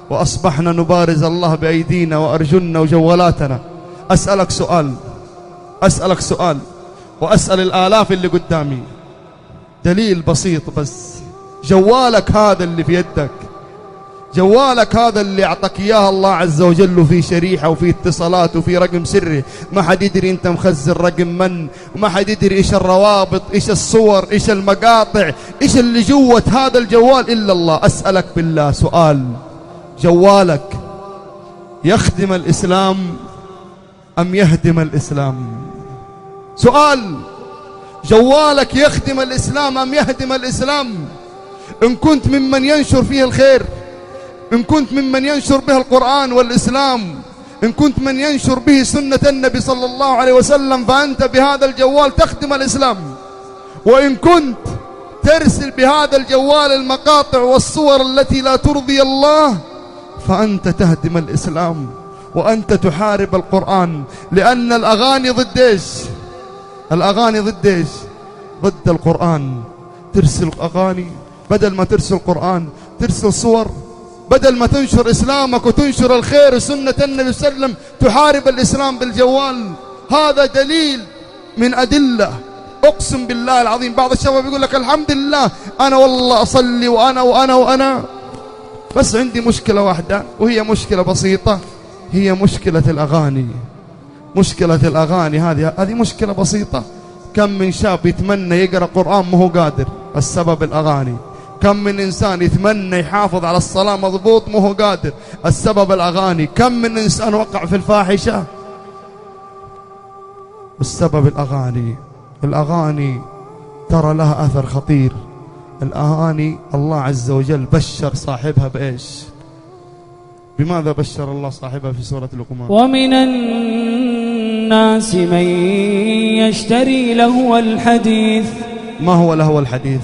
وأصبحنا نبارز الله بأيدينا وأرجلنا وجوالاتنا. أسألك سؤال وأسأل الآلاف اللي قدامي، دليل بسيط بس. جوالك هذا اللي في يدك، جوالك هذا اللي أعطاك إياه الله عز وجل، وفي شريحة وفي اتصالات وفي رقم سري، ما حد يدري أنت مخزن رقم من، وما حد يدري إيش الروابط، إيش الصور، إيش المقاطع، إيش اللي جوة هذا الجوال إلا الله. أسألك بالله سؤال، جوالك يخدم الإسلام أم يهدم الإسلام؟ سؤال، جوالك يخدم الإسلام أم يهدم الإسلام؟ إن كنت ممن ينشر فيه الخير، إن كنت ممن ينشر به القرآن والإسلام، إن كنت من ينشر به سنة النبي صلى الله عليه وسلم، فأنت بهذا الجوال تخدم الإسلام. وإن كنت ترسل بهذا الجوال المقاطع والصور التي لا ترضي الله، فأنت تهدم الإسلام وأنت تحارب القرآن. لأن الأغاني ضد إيش؟ الأغاني ضد إيش؟ ضد القرآن. ترسل أغاني بدل ما ترسل قرآن، ترسل صور بدل ما تنشر إسلامك وتنشر الخير وسنة النبي صلى الله عليه وسلم، تحارب الإسلام بالجوال. هذا دليل من أدلة، أقسم بالله العظيم. بعض الشباب يقول لك الحمد لله أنا والله أصلي وأنا بس عندي مشكلة واحدة، وهي مشكلة بسيطة، هي مشكلة الأغاني. مشكلة الأغاني هذه مشكلة بسيطة. كم من شاب يتمنى يقرأ قرآن ما هو قادر، السبب الأغاني. كم من إنسان يتمنى يحافظ على الصلاة مضبوط ما هو قادر، السبب الأغاني. كم من إنسان وقع في الفاحشة، السبب الأغاني. الأغاني ترى لها أثر خطير. الأغاني الله عز وجل بشر صاحبها بإيش؟ بماذا بشر الله صاحبها في سورة لقمان؟ ومن الناس من يشتري لهو الحديث. ما هو لهو الحديث؟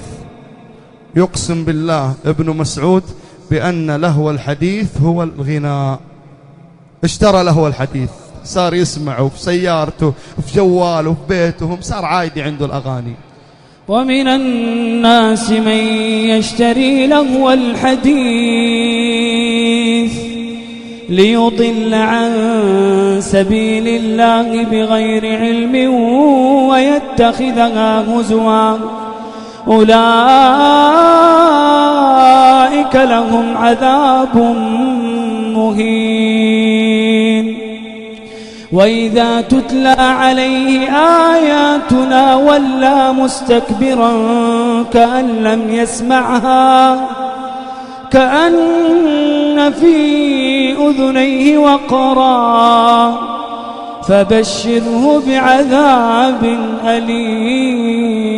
يقسم بالله ابن مسعود بأن لهو الحديث هو الغناء. اشترى لهو الحديث، صار يسمعه في سيارته في جواله في بيته، صار عادي عنده الأغاني. ومن الناس من يشتري لهو الحديث ليضل عن سبيل الله بغير علم ويتخذها هزوا، أولئك لهم عذاب مهين. وإذا تتلى عليه آياتنا ولى مستكبرا كأن لم يسمعها، كأن في أذنيه وقرا، فبشره بعذاب أليم.